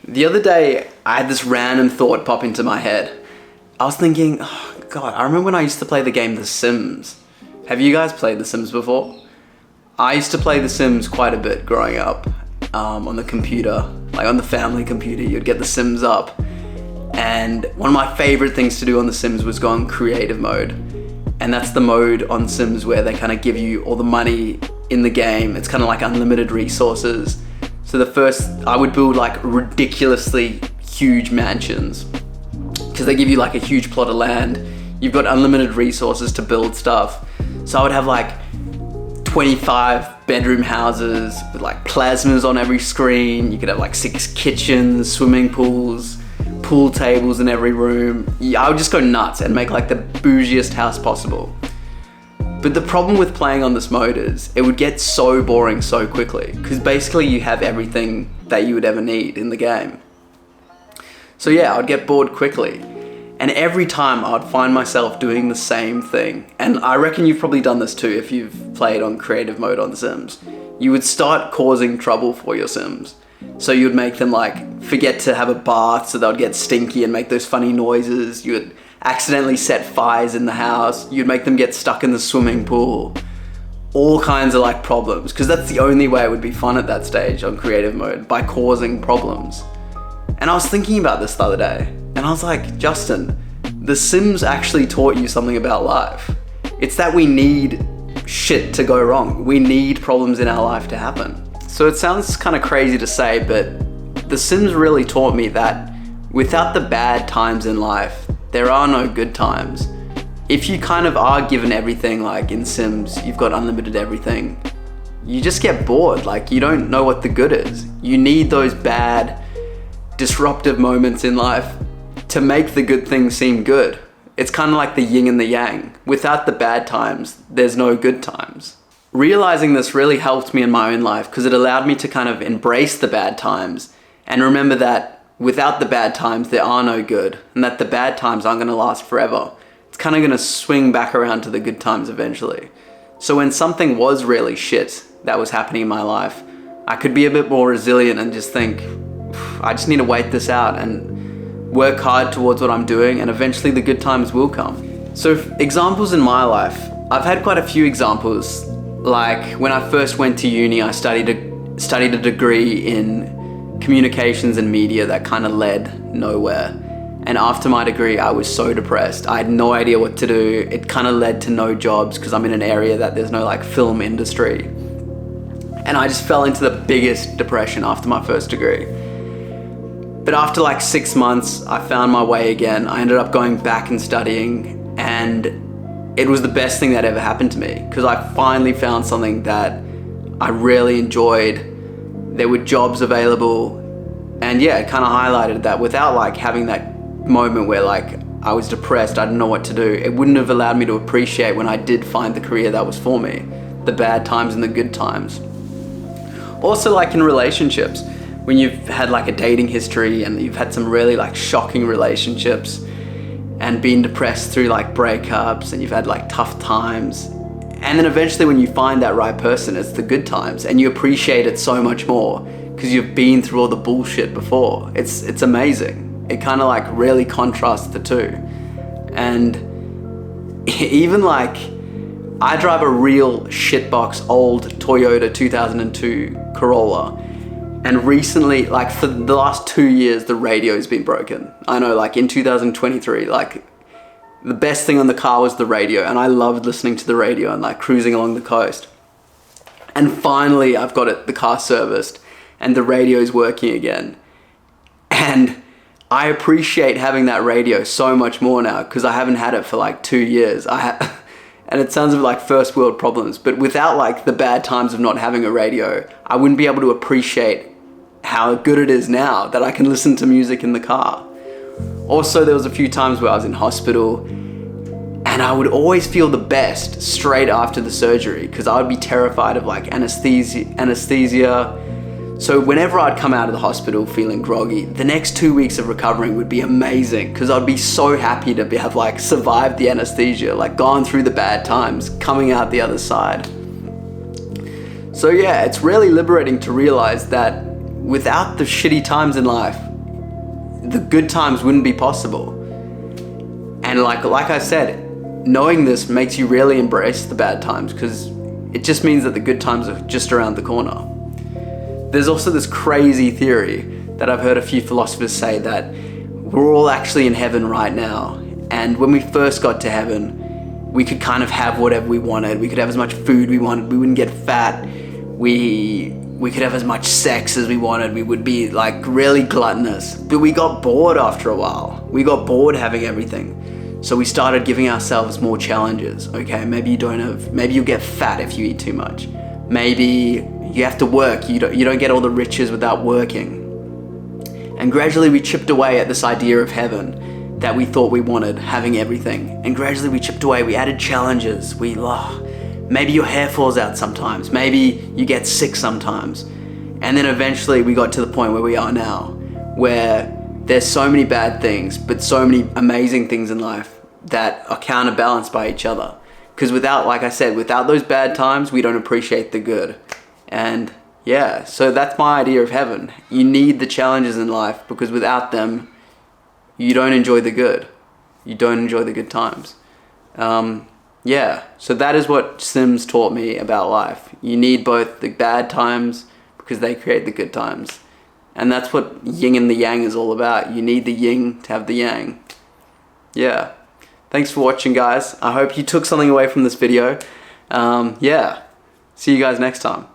The other day, I had this random thought pop into my head. I was thinking, oh God, I remember when I used to play the game The Sims. Have you guys played The Sims before? I used to play The Sims quite a bit growing up on the computer, like on the family computer. You'd get The Sims up. And one of my favorite things to do on The Sims was go on creative mode. And that's the mode on Sims where they kind of give you all the money in the game. It's kind of like unlimited resources. So I would build like ridiculously huge mansions because they give you like a huge plot of land. You've got unlimited resources to build stuff. So I would have like 25 bedroom houses with like plasmas on every screen. You could have like 6 kitchens, swimming pools, pool tables in every room. I would just go nuts and make like the bougiest house possible. But the problem with playing on this mode is it would get so boring so quickly because basically you have everything that you would ever need in the game. So yeah, I'd get bored quickly. And every time I'd find myself doing the same thing. And I reckon you've probably done this too if you've played on creative mode on The Sims. You would start causing trouble for your Sims. So you'd make them like forget to have a bath so they'd get stinky and make those funny noises. You would accidentally set fires in the house. You'd make them get stuck in the swimming pool. All kinds of like problems, because that's the only way it would be fun at that stage on creative mode, by causing problems. And I was thinking about this the other day, and I was like, Justin, The Sims actually taught you something about life. It's that we need shit to go wrong. We need problems in our life to happen. So it sounds kind of crazy to say, but The Sims really taught me that without the bad times in life, there are no good times. If you kind of are given everything, like in Sims, you've got unlimited everything, you just get bored. Like you don't know what the good is. You need those bad, disruptive moments in life to make the good things seem good. It's kind of like the yin and the yang. Without the bad times, there's no good times. Realizing this really helped me in my own life because it allowed me to kind of embrace the bad times and remember that without the bad times, there are no good, and that the bad times aren't going to last forever. It's kind of going to swing back around to the good times eventually. So when something was really shit that was happening in my life, I could be a bit more resilient and just think, I just need to wait this out and work hard towards what I'm doing, and eventually the good times will come. So examples in my life, I've had quite a few examples. Like when I first went to uni, I studied a degree in communications and media that kind of led nowhere. And after my degree, I was so depressed. I had no idea what to do. It kind of led to no jobs because I'm in an area that there's no like film industry. And I just fell into the biggest depression after my first degree. But after like 6 months, I found my way again. I ended up going back and studying, and it was the best thing that ever happened to me because I finally found something that I really enjoyed. There were jobs available, and yeah, it kind of highlighted that without like having that moment where like I was depressed, I didn't know what to do, it wouldn't have allowed me to appreciate when I did find the career that was for me, the bad times and the good times. Also like in relationships, when you've had like a dating history and you've had some really like shocking relationships and been depressed through like breakups and you've had like tough times. And then eventually when you find that right person, it's the good times and you appreciate it so much more because you've been through all the bullshit before. It's amazing. It kind of like really contrasts the two. And even like, I drive a real shitbox old Toyota 2002 Corolla. And recently, like for the last 2 years, the radio's been broken. I know, like in 2023, like the best thing on the car was the radio, and I loved listening to the radio and like cruising along the coast. And finally I've got the car serviced and the radio's working again. And I appreciate having that radio so much more now because I haven't had it for like 2 years. And it sounds like first world problems, but without like the bad times of not having a radio, I wouldn't be able to appreciate how good it is now that I can listen to music in the car. Also, there was a few times where I was in hospital and I would always feel the best straight after the surgery because I would be terrified of like anesthesia. So whenever I'd come out of the hospital feeling groggy, the next 2 weeks of recovering would be amazing because I'd be so happy to have like survived the anesthesia, like gone through the bad times, coming out the other side. So yeah, it's really liberating to realize that without the shitty times in life, the good times wouldn't be possible. And like I said, knowing this makes you really embrace the bad times, because it just means that the good times are just around the corner. There's also this crazy theory that I've heard a few philosophers say, that we're all actually in heaven right now. And when we first got to heaven, we could kind of have whatever we wanted. We could have as much food we wanted. We wouldn't get fat. We could have as much sex as we wanted. We would be like really gluttonous. But we got bored after a while. We got bored having everything. So we started giving ourselves more challenges. Okay, maybe you get fat if you eat too much. Maybe you have to work. You don't get all the riches without working. And gradually we chipped away at this idea of heaven that we thought we wanted, having everything. And gradually we chipped away. We added challenges. Maybe your hair falls out sometimes. Maybe you get sick sometimes. And then eventually we got to the point where we are now, where there's so many bad things, but so many amazing things in life that are counterbalanced by each other. Because like I said, without those bad times, we don't appreciate the good. And yeah, so that's my idea of heaven. You need the challenges in life, because without them, you don't enjoy the good. You don't enjoy the good times. Yeah, so that is what Sims taught me about life. You need both the bad times, because they create the good times. And that's what yin and the yang is all about. You need the yin to have the yang. Yeah. Thanks for watching, guys. I hope you took something away from this video. Yeah. See you guys next time.